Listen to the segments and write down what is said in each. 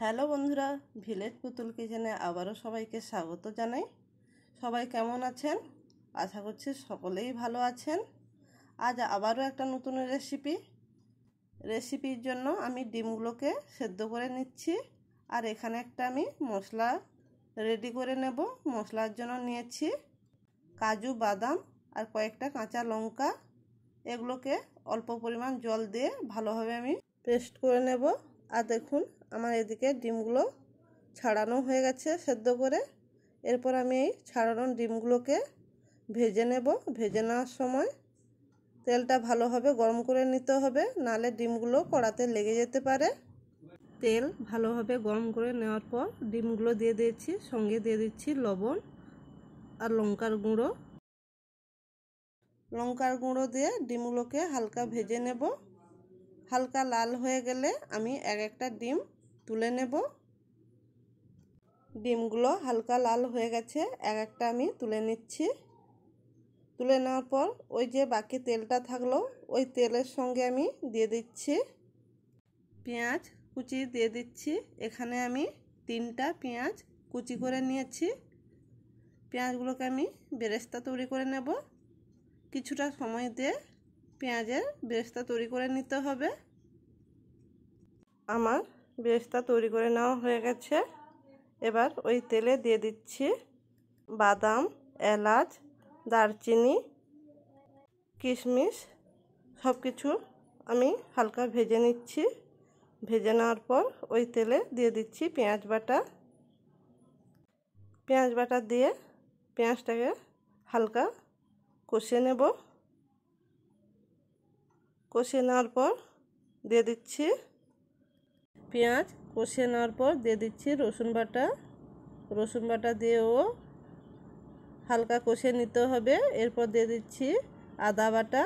Hello বন্ধুরা, village পুতুল কিচেনে আবারও সবাইকে স্বাগত জানাই। সবাই কেমন আছেন? আশা করছি সকলেই ভালো আছেন। আজ আবারও একটা নতুন রেসিপির জন্য আমি ডিমগুলোকে সেদ্ধ করে নিচ্ছি। আর এখানে একটা আমি মশলা রেডি করে নেব। মশলার জন্য নিয়েছি কাজু, বাদাম আর কয়েকটা কাঁচা লঙ্কা। এগুলোকে অল্প পরিমাণ জল দিয়ে ভালোভাবে আমি পেস্ট করে নেব। আর দেখুন, আমার এদিকে ডিমগুলো ছাড়ানো হয়ে গেছে সেদ্ধ করে। এরপর আমি এই ছাড়ানো ডিমগুলোকে ভেজে নেব। ভেজে নেওয়ার সময় তেলটা ভালোভাবে গরম করে নিতে হবে, নাহলে ডিমগুলো কড়াতে লেগে যেতে পারে। তেল ভালোভাবে গরম করে নেওয়ার পর ডিমগুলো দিয়ে দিয়েছি, সঙ্গে দিয়ে দিচ্ছি লবণ আর লঙ্কার গুঁড়ো দিয়ে ডিমগুলোকে হালকা ভেজে নেব। হালকা লাল হয়ে গেলে আমি এক একটা ডিম তুলে নেব। ডিমগুলো হালকা লাল হয়ে গেছে, এক একটা আমি তুলে নিচ্ছি। তুলে নেওয়ার পর ওই যে বাকি তেলটা থাকলো, ওই তেলের সঙ্গে আমি দিয়ে দিচ্ছি পেঁয়াজ কুচি দিয়ে দিচ্ছি। এখানে আমি 3টা পেঁয়াজ কুচি করে নিয়েছি। পেঁয়াজগুলোকে আমি বেরেস্তা তৈরি করে নেব। কিছুটা সময় দিয়ে পেঁয়াজের বেরেস্তা তৈরি করে নিতে হবে। আমার বেরেস্তা তৈরি করে নেওয়া হয়ে গেছে। এবার ওই তেলে দিয়ে দিচ্ছি বাদাম, এলাচ, দারচিনি, কিশমিশ, সব কিছু আমি হালকা ভেজে নিচ্ছি। ভেজে নেওয়ার পর ওই তেলে দিয়ে দিচ্ছি পেঁয়াজ বাটা দিয়ে পেঁয়াজটাকে হালকা কষিয়ে নেব। কষিয়ে নেওয়ার পর দিয়ে দিচ্ছি পেঁয়াজ কষিয়ে নেওয়ার পর দিয়ে দিচ্ছি রসুন বাটা দিয়েও হালকা কষিয়ে নিতে হবে। এরপর দিয়ে দিচ্ছি আদা বাটা।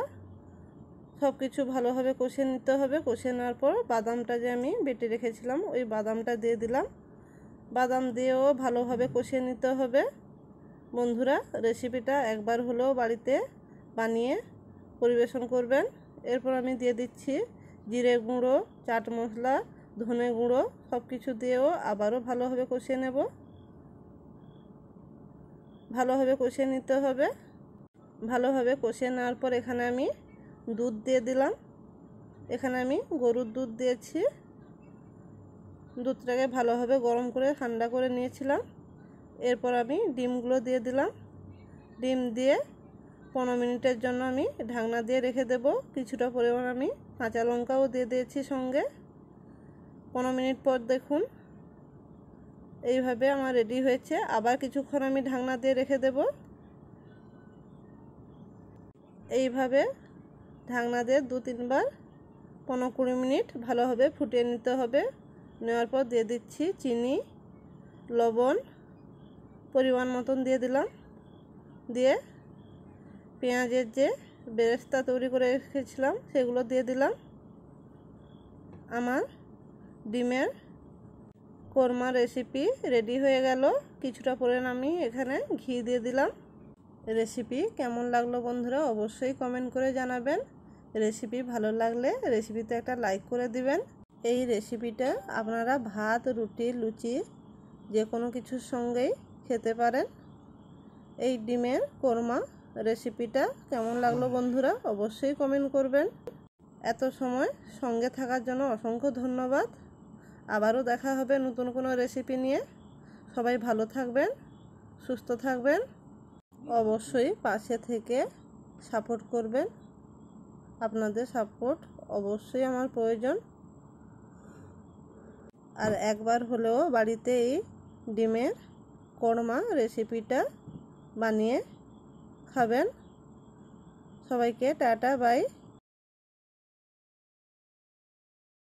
সব কিছু ভালোভাবে কষিয়ে নিতে হবে। কষিয়ে নেওয়ার পর বাদামটা যে আমি বেটে রেখেছিলাম, ওই বাদামটা দিয়ে দিলাম। বাদাম দিয়েও ভালোভাবে কষিয়ে নিতে হবে। বন্ধুরা, রেসিপিটা একবার হলেও বাড়িতে বানিয়ে পরিবেশন করবেন। এরপর আমি দিয়ে দিচ্ছি জিরে গুঁড়ো, চাট মশলা, ধনে গুঁড়ো, সব কিছু দিয়েও আবারও ভালোভাবে কষিয়ে নেব। ভালোভাবে কষিয়ে নিতে হবে। ভালোভাবে কষিয়ে নেওয়ার পর এখানে আমি দুধ দিয়ে দিলাম। এখানে আমি গরুর দুধ দিয়েছি। দুধটাকে ভালোভাবে গরম করে ঠান্ডা করে নিয়েছিলাম। এরপর আমি ডিমগুলো দিয়ে দিলাম। ডিম দিয়ে 15 মিনিটের জন্য আমি ঢাকনা দিয়ে রেখে দেব। কিছুটা পরিমাণ আমি কাঁচা লঙ্কাও দিয়ে দিয়েছি সঙ্গে। 15 মিনিট পর দেখুন এইভাবে আমার রেডি হয়েছে। আবার কিছুক্ষণ আমি ঢাকনা দিয়ে রেখে দেব। এইভাবে ঢাকনা দিয়ে 2-3 বার 15-20 মিনিট ভালোভাবে ফুটিয়ে নিতে হবে। নেওয়ার পর দিয়ে দিচ্ছি চিনি, লবণ পরিমাণ মতন দিয়ে দিলাম। দিয়ে পেঁয়াজের যে বেরেস্তা তৈরি করে রেখেছিলাম সেগুলো দিয়ে দিলাম। আমার ডিমের কোরমা রেসিপি রেডি হয়ে গেল। কিছুটা পরিমাণ আমি এখানে ঘি দিয়ে দিলাম। রেসিপি কেমন লাগলো বন্ধুরা অবশ্যই কমেন্ট করে জানাবেন। রেসিপি ভালো লাগলে রেসিপিতে একটা লাইক করে দিবেন। এই রেসিপিটা আপনারা ভাত, রুটি, লুচি যে কোনো কিছুর সঙ্গেই খেতে পারেন। এই ডিমের কোরমা রেসিপিটা কেমন লাগলো বন্ধুরা অবশ্যই কমেন্ট করবেন। এত সময় সঙ্গে থাকার জন্য অসংখ্য ধন্যবাদ। আবারও দেখা হবে নতুন কোনো রেসিপি নিয়ে। সবাই ভালো থাকবেন, সুস্থ থাকবেন। অবশ্যই পাশে থেকে সাপোর্ট করবেন। আপনাদের সাপোর্ট অবশ্যই আমার প্রয়োজন। আর একবার হলেও বাড়িতে এই ডিমের কোরমা রেসিপিটা বানিয়ে খাবেন। সবাইকে টাটা, বাই।